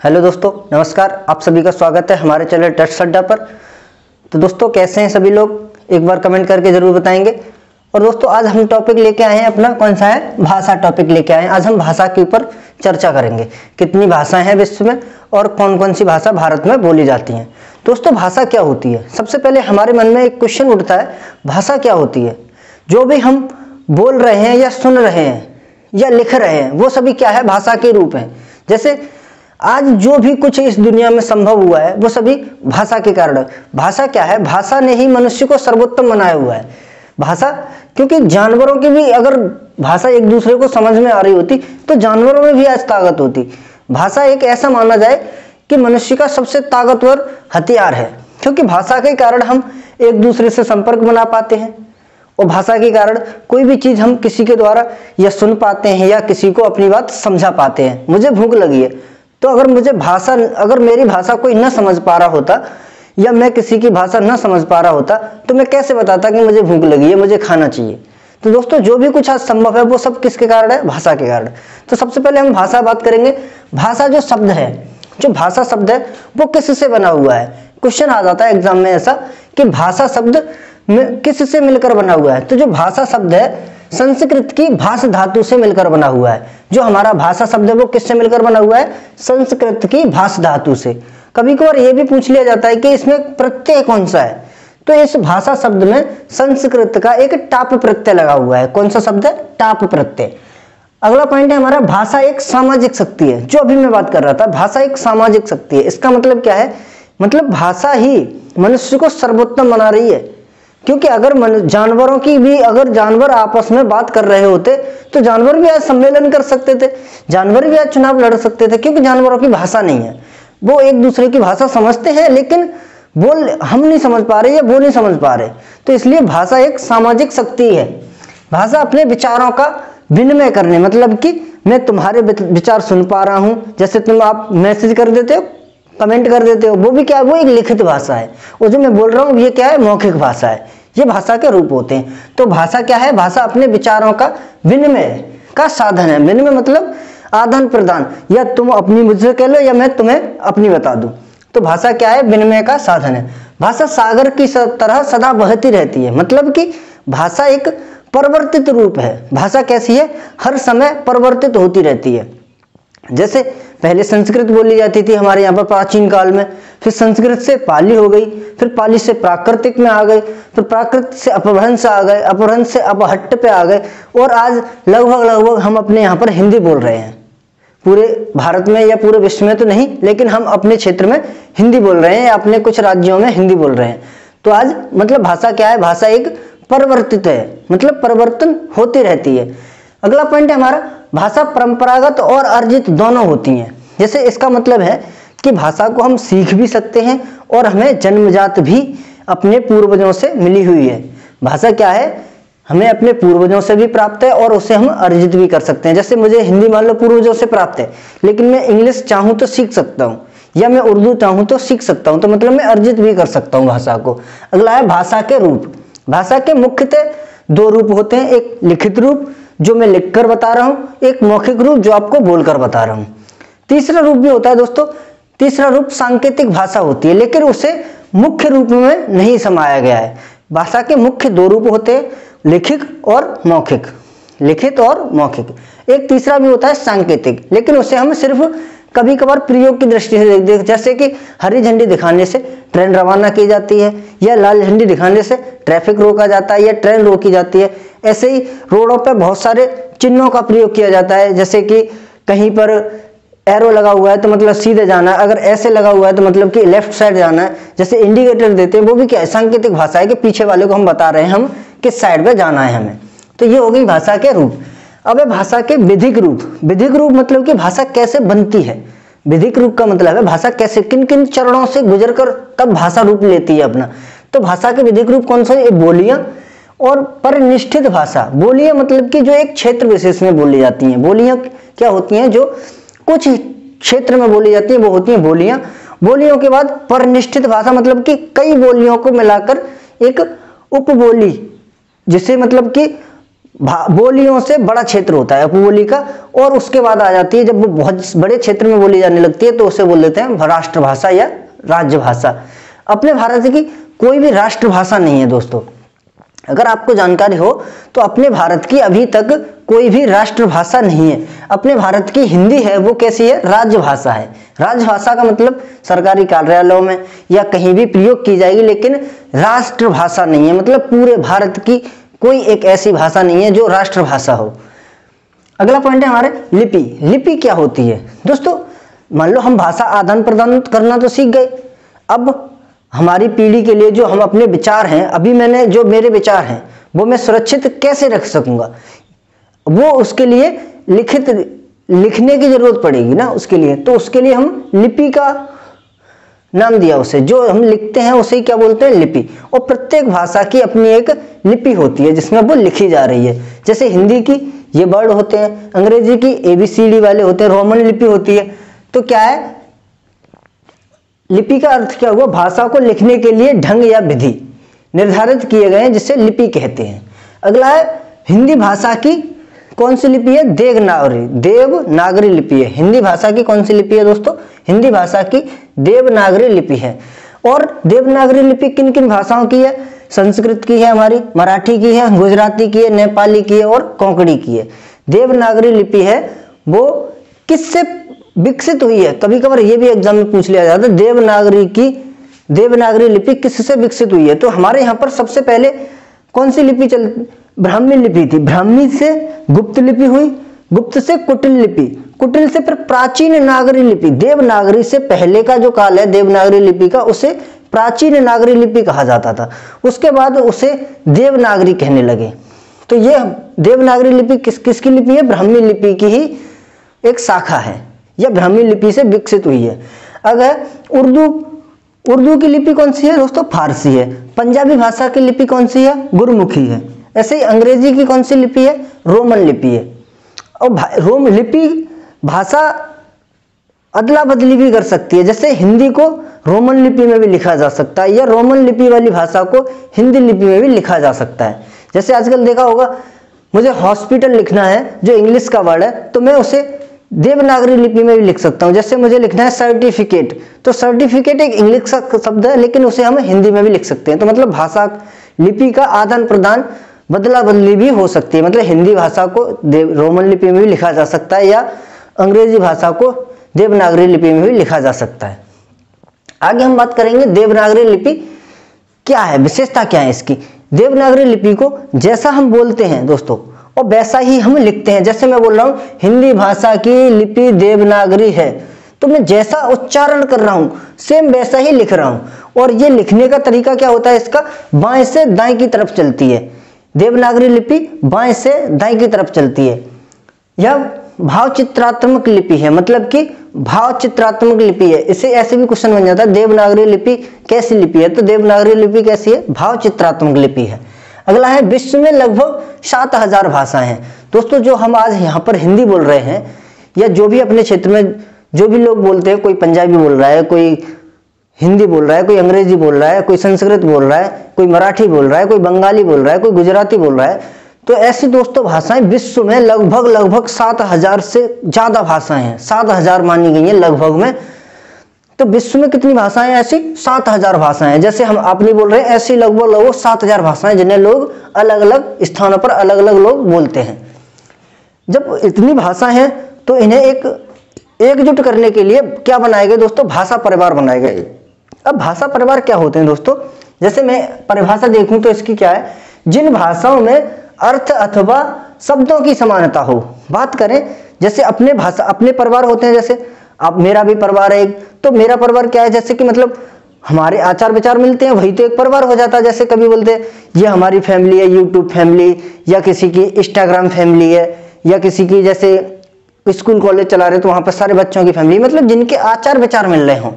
Hello दोस्तों, नमस्कार। आप सभी का स्वागत है हमारे चैनल टेस्ट अड्डा पर। तो दोस्तों, कैसे हैं सभी लोग? एक बार कमेंट करके जरूर बताएंगे। और दोस्तों, आज हम टॉपिक लेके आए हैं अपना, कौन सा है? भाषा टॉपिक लेके आए हैं। आज हम भाषा के ऊपर चर्चा करेंगे। कितनी भाषाएं हैं विश्व में और कौन कौन सी भाषा भारत में बोली जाती हैं। दोस्तों, भाषा क्या होती है? सबसे पहले हमारे मन में एक क्वेश्चन उठता है, भाषा क्या होती है? जो भी हम बोल रहे हैं या सुन रहे हैं या लिख रहे हैं, वो सभी क्या है? भाषा के रूप हैं। जैसे आज जो भी कुछ इस दुनिया में संभव हुआ है, वो सभी भाषा के कारण। भाषा क्या है? भाषा ने ही मनुष्य को सर्वोत्तम बनाया हुआ है। भाषा, क्योंकि जानवरों की भी अगर भाषा एक दूसरे को समझ में आ रही होती तो जानवरों में भी आज ताकत होती। भाषा एक ऐसा माना जाए कि मनुष्य का सबसे ताकतवर हथियार है, क्योंकि भाषा के कारण हम एक दूसरे से संपर्क बना पाते हैं और भाषा के कारण कोई भी चीज हम किसी के द्वारा या सुन पाते हैं या किसी को अपनी बात समझा पाते हैं। मुझे भूख लगी है, तो अगर मेरी भाषा कोई न समझ पा रहा होता या मैं किसी की भाषा न समझ पा रहा होता, तो मैं कैसे बताता कि मुझे भूख लगी है, मुझे खाना चाहिए? तो दोस्तों, जो भी कुछ आज संभव है वो सब किसके कारण है? भाषा के कारण। तो सबसे पहले हम भाषा बात करेंगे। भाषा जो शब्द है, जो भाषा शब्द है, वो किससे बना हुआ है? क्वेश्चन आ जाता है एग्जाम में ऐसा कि भाषा शब्द किससे मिलकर बना हुआ है? तो जो भाषा शब्द है, संस्कृत की भाष धातु से मिलकर बना हुआ है। जो हमारा भाषा शब्द है वो किससे मिलकर बना हुआ है? संस्कृत की भाष धातु से। कभी कभार ये भी पूछ लिया जाता है कि इसमें प्रत्यय कौन सा है, तो इस भाषा शब्द में संस्कृत का एक टाप प्रत्यय लगा हुआ है। कौन सा शब्द है? टाप प्रत्यय। अगला पॉइंट है हमारा, भाषा एक सामाजिक शक्ति है। जो अभी मैं बात कर रहा था, भाषा एक सामाजिक शक्ति है। इसका मतलब क्या है? मतलब भाषा ही मनुष्य को सर्वोत्तम बना रही है। क्योंकि अगर जानवरों की भी, अगर जानवर आपस में बात कर रहे होते तो जानवर भी आज सम्मेलन कर सकते थे, जानवर भी आज चुनाव लड़ सकते थे, क्योंकि जानवरों की भाषा नहीं है। वो एक दूसरे की भाषा समझते हैं, लेकिन हम नहीं समझ पा रहे या वो नहीं समझ पा रहे। तो इसलिए भाषा एक सामाजिक शक्ति है। भाषा अपने विचारों का विनिमय करने, मतलब कि मैं तुम्हारे विचार सुन पा रहा हूं, जैसे आप मैसेज कर देते हो, कमेंट कर देते हो, वो भी क्या है? वो एक लिखित भाषा है। और जो मैं बोल रहा हूँ ये क्या है? मौखिक भाषा है। ये भाषा के रूप होते हैं। तो भाषा क्या है? भाषा अपने विचारों का विनिमय का साधन है। विनिमय मतलब आदान प्रदान, या तुम अपनी मुझसे कह लो या मैं तुम्हें अपनी बता दूं। तो भाषा क्या है? विनिमय का साधन है। भाषा सागर की तरह सदा बहती रहती है। मतलब कि भाषा एक परिवर्तित रूप है। भाषा कैसी है? हर समय परिवर्तित होती रहती है। जैसे पहले संस्कृत बोली जाती थी हमारे यहाँ पर प्राचीन काल में, फिर संस्कृत से पाली हो गई, फिर पाली से प्राकृतिक में आ गए, फिर प्राकृत से अपभ्रंश आ गए, अपभ्रंश से अपहट्ट पे आ गए, और आज लगभग हम अपने यहाँ पर हिंदी बोल रहे हैं। पूरे भारत में या पूरे विश्व में तो नहीं, लेकिन हम अपने क्षेत्र में हिंदी बोल रहे हैं या अपने कुछ राज्यों में हिंदी बोल रहे हैं। तो आज मतलब भाषा क्या है? भाषा एक परिवर्तित है, मतलब परिवर्तन होती रहती है। अगला पॉइंट है हमारा, भाषा परंपरागत और अर्जित दोनों होती हैं। जैसे इसका मतलब है कि भाषा को हम सीख भी सकते हैं और हमें जन्मजात भी अपने पूर्वजों से मिली हुई है। भाषा क्या है? हमें अपने पूर्वजों से भी प्राप्त है और उसे हम अर्जित भी कर सकते हैं। जैसे मुझे हिंदी मान लो पूर्वजों से प्राप्त है, लेकिन मैं इंग्लिश चाहूं तो सीख सकता हूं, या मैं उर्दू चाहूं तो सीख सकता हूं। तो मतलब मैं अर्जित भी कर सकता हूं भाषा को। अगला है भाषा के रूप। भाषा के मुख्यतः दो रूप होते हैं, एक लिखित रूप जो मैं लिखकर बता रहा हूं, एक मौखिक रूप जो आपको बोलकर बता रहा हूं। तीसरा रूप भी होता है दोस्तों। तीसरा रूप सांकेतिक भाषा होती है, लेकिन उसे मुख्य रूप में नहीं समाया गया है। भाषा के मुख्य दो रूप होते हैं, लिखित और मौखिक। लिखित और मौखिक। एक तीसरा भी होता है सांकेतिक, लेकिन उसे हम सिर्फ कभी कभार प्रयोग की दृष्टि से देखते हैं। जैसे कि हरी झंडी दिखाने से ट्रेन रवाना की जाती है, या लाल झंडी दिखाने से ट्रैफिक रोका जाता है या ट्रेन रोकी जाती है। ऐसे ही रोडों पर बहुत सारे चिन्हों का प्रयोग किया जाता है। जैसे कि कहीं पर एरो लगा हुआ है तो मतलब सीधे जाना है, अगर ऐसे लगा हुआ है तो मतलब कि लेफ्ट साइड जाना है। जैसे इंडिकेटर देते हैं, वो भी क्या है? सांकेतिक भाषा है कि पीछे वाले को हम बता रहे हैं हम किस साइड पे जाना है हमें। तो ये हो गई भाषा के रूप। अब है भाषा के विधिक रूप। विधिक रूप मतलब कि भाषा कैसे बनती है। विधिक रूप का मतलब है भाषा कैसे, किन किन चरणों से गुजरकर तब भाषा रूप लेती है अपना। तो भाषा के विधिक रूप कौन सा है? बोलियां और परिनिष्ठित भाषा। बोलियां मतलब कि जो एक क्षेत्र विशेष में बोली जाती हैं। बोलियां क्या होती हैं? जो कुछ क्षेत्र में बोली जाती हैं वो होती हैं बोलियां। बोलियों के बाद परिनिष्ठित भाषा मतलब कि कई बोलियों को मिलाकर एक उपबोली, जिसे मतलब कि बोलियों से बड़ा क्षेत्र होता है उपबोली का, और उसके बाद आ जाती है जब वो बहुत बड़े क्षेत्र में बोली जाने लगती है तो उसे बोल देते हैं राष्ट्रभाषा या राज्य भाषा। अपने भारत की कोई भी राष्ट्रभाषा नहीं है दोस्तों। अगर आपको जानकारी हो तो अपने भारत की अभी तक कोई भी राष्ट्रभाषा नहीं है। अपने भारत की हिंदी है, वो कैसी है? राजभाषा है। राजभाषा का मतलब सरकारी कार्यालयों में या कहीं भी प्रयोग की जाएगी, लेकिन राष्ट्रभाषा नहीं है। मतलब पूरे भारत की कोई एक ऐसी भाषा नहीं है जो राष्ट्रभाषा हो। अगला पॉइंट है हमारे लिपि। लिपि क्या होती है दोस्तों? मान लो हम भाषा आदान प्रदान करना तो सीख गए, अब हमारी पीढ़ी के लिए जो हम अपने विचार हैं, अभी मैंने जो मेरे विचार हैं वो मैं सुरक्षित कैसे रख सकूंगा, वो उसके लिए लिखने की जरूरत पड़ेगी ना उसके लिए। तो उसके लिए हम लिपि का नाम दिया उसे, जो हम लिखते हैं उसे क्या बोलते हैं? लिपि। और प्रत्येक भाषा की अपनी एक लिपि होती है जिसमें वो लिखी जा रही है। जैसे हिंदी की ये वर्ड होते हैं, अंग्रेजी की ABCD वाले होते हैं, रोमन लिपि होती है। तो क्या है लिपि का अर्थ? क्या हुआ? भाषा को लिखने के लिए ढंग या विधि निर्धारित किए गए हैं जिसे लिपि कहते हैं। अगला है हिंदी भाषा की कौन सी लिपि है? देवनागरी लिपि है। हिंदी भाषा की कौन सी लिपि है दोस्तों? हिंदी भाषा की देवनागरी लिपि है। और देवनागरी लिपि किन किन भाषाओं की है? संस्कृत की है, हमारी मराठी की है, गुजराती की है, नेपाली की है और कोंकणी की है। देवनागरी लिपि है वो किससे विकसित हुई है? कभी कभार ये भी एग्जाम में पूछ लिया जाता है देवनागरी लिपि किससे विकसित हुई है। तो हमारे यहाँ पर सबसे पहले कौन सी लिपि ब्राह्मी लिपि थी। ब्राह्मी से गुप्त लिपि हुई, गुप्त से कुटिल लिपि, कुटिल से फिर प्राचीन नागरी लिपि। देवनागरी से पहले का जो काल है देवनागरी लिपि का, उसे प्राचीन नागरी लिपि कहा जाता था। उसके बाद उसे देवनागरी कहने लगे। तो ये देवनागरी लिपि किसकी लिपि है? ब्राह्मी लिपि की ही एक शाखा है, यह ब्राह्मी लिपि से विकसित हुई है। अगर उर्दू की लिपि कौन सी है दोस्तों? फारसी है। पंजाबी भाषा की लिपि कौन सी है? गुरमुखी है। ऐसे ही अंग्रेजी की कौन सी लिपि है? रोमन लिपि है। और रोम लिपि भाषा अदला बदली भी कर सकती है। जैसे हिंदी को रोमन लिपि में भी लिखा जा सकता है, या रोमन लिपि वाली भाषा को हिंदी लिपि में भी लिखा जा सकता है। जैसे आजकल देखा होगा, मुझे हॉस्पिटल लिखना है जो इंग्लिश का वर्ड है, तो मैं उसे देवनागरी लिपि में भी लिख सकता हूं। जैसे मुझे लिखना है सर्टिफिकेट, तो सर्टिफिकेट एक इंग्लिश का शब्द है, लेकिन उसे हम हिंदी में भी लिख सकते हैं। तो मतलब भाषा लिपि का आदान प्रदान बदला बदली भी हो सकती है। मतलब हिंदी भाषा को रोमन लिपि में भी लिखा जा सकता है, या अंग्रेजी भाषा को देवनागरी लिपि में भी लिखा जा सकता है। आगे हम बात करेंगे देवनागरी लिपि क्या है, विशेषता क्या है इसकी। देवनागरी लिपि को जैसा हम बोलते हैं दोस्तों और वैसा ही हम लिखते हैं। जैसे मैं बोल रहा हूं हिंदी भाषा की लिपि देवनागरी है, तो मैं जैसा उच्चारण कर रहा हूं सेम वैसा ही लिख रहा हूं। और ये लिखने का तरीका क्या होता है इसका? बाएं से दाएं की तरफ चलती है। देवनागरी लिपि बाएं से दाएं की तरफ चलती है। यह भाव चित्रात्मक लिपि है, मतलब कि भाव चित्रात्मक लिपि है। इसे ऐसे भी क्वेश्चन बन जाता है देवनागरी लिपि कैसी लिपि है, तो देवनागरी लिपि कैसी है? भाव चित्रात्मक लिपि है। अगला है विश्व में लगभग 7000 भाषाएं हैं। दोस्तों जो हम आज यहाँ पर हिंदी बोल रहे हैं, या जो भी अपने क्षेत्र में जो भी लोग बोलते हैं, कोई पंजाबी बोल रहा है, कोई हिंदी बोल रहा है, कोई अंग्रेजी बोल रहा है, कोई संस्कृत बोल रहा है, कोई मराठी बोल रहा है, कोई बंगाली बोल रहा है, कोई गुजराती बोल रहा है, तो ऐसी दोस्तों भाषाएं विश्व में लगभग 7000 से ज्यादा भाषाएं हैं। 7000 मानी गई हैं लगभग में। तो विश्व में कितनी भाषाएं ऐसी? 7000 भाषाएं हैं। जैसे हम आप नहीं बोल रहे हैं, ऐसी लगभग 7000 भाषाएं जिन्हें लोग अलग अलग स्थानों पर अलग अलग लोग बोलते हैं। जब इतनी भाषा है तो इन्हें एकजुट करने के लिए क्या बनाए गए दोस्तों? भाषा परिवार बनाए गए। अब भाषा परिवार क्या होते हैं दोस्तों? जैसे मैं परिभाषा देखूं तो इसकी क्या है? जिन भाषाओं में अर्थ अथवा शब्दों की समानता हो। बात करें जैसे अपने परिवार होते हैं, जैसे अब मेरा भी परिवार है एक, तो मेरा परिवार क्या है? जैसे कि मतलब हमारे आचार विचार मिलते हैं, वही तो एक परिवार हो जाता है। जैसे कभी बोलते हैं ये हमारी फैमिली है, यूट्यूब फैमिली, या किसी की इंस्टाग्राम फैमिली है, या किसी की जैसे स्कूल कॉलेज चला रहे तो वहां पर सारे बच्चों की फैमिली, मतलब जिनके आचार विचार मिल रहे हों,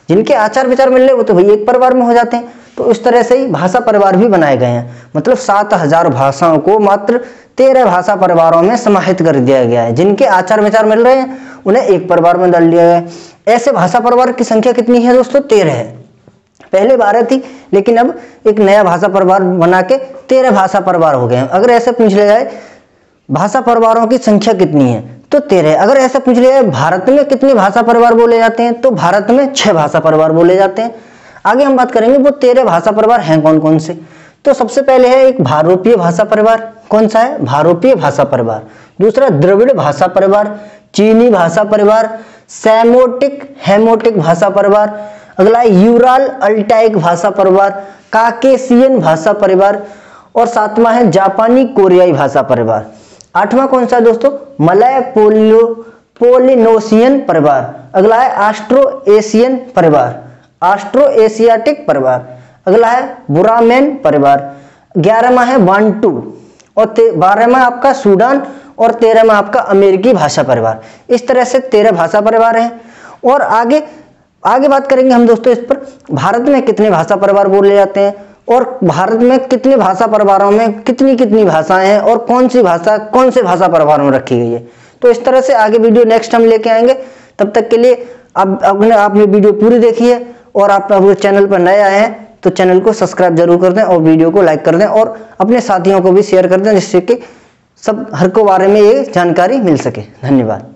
जिनके आचार विचार मिल रहे वो तो भाई एक परिवार में हो जाते हैं। तो इस तरह से ही भाषा परिवार भी बनाए गए हैं। मतलब 7000 भाषाओं को मात्र 13 भाषा परिवारों में समाहित कर दिया गया है। जिनके आचार विचार मिल रहे हैं उन्हें एक परिवार में डाल दिया गया है। ऐसे भाषा परिवार की संख्या कितनी है दोस्तों? 13 है। पहले 12 थी, लेकिन अब एक नया भाषा परिवार बना के 13 भाषा परिवार हो गए हैं। अगर ऐसे पूछ लिया जाए भाषा परिवारों की संख्या कितनी है तो 13। अगर ऐसे पूछ लिया जाए भारत में कितने भाषा परिवार बोले जाते हैं तो भारत में 6 भाषा परिवार बोले जाते हैं। आगे हम बात करेंगे वो 13 भाषा परिवार हैं कौन कौन से। तो सबसे पहले है एक भारोपीय भाषा परिवार। कौन सा है? भारोपीय भाषा परिवार। दूसरा द्रविड़ भाषा परिवार, चीनी भाषा परिवार, सैमोटिक हेमोटिक भाषा परिवार। अगला है यूराल अल्टाइक भाषा परिवार, काकेशियन भाषा परिवार, और सातवां है जापानी कोरियाई भाषा परिवार। आठवां कौन सा है दोस्तों? मलय पोलिनोसियन परिवार। अगला है आस्ट्रो एशियन परिवार, आस्ट्रो एशियाटिक परिवार। अगला है बुरामेन परिवार। 11वां है बांटू, और 12वां आपका सूडान, और 13वां आपका अमेरिकी भाषा परिवार। इस तरह से 13 भाषा परिवार हैं। और आगे बात करेंगे हम दोस्तों इस पर भारत में कितने भाषा परिवार बोले जाते हैं और भारत में कितने भाषा परिवारों में कितनी कितनी भाषाएं हैं और कौन सी भाषा कौन से भाषा परिवारों में रखी गई है। तो इस तरह से आगे वीडियो नेक्स्ट हम लेके आएंगे। तब तक के लिए आपने वीडियो पूरी देखी है और आप चैनल पर नए आए हैं तो चैनल को सब्सक्राइब जरूर कर दें और वीडियो को लाइक कर दें और अपने साथियों को भी शेयर कर दें, जिससे कि सब हर को बारे में ये जानकारी मिल सके। धन्यवाद।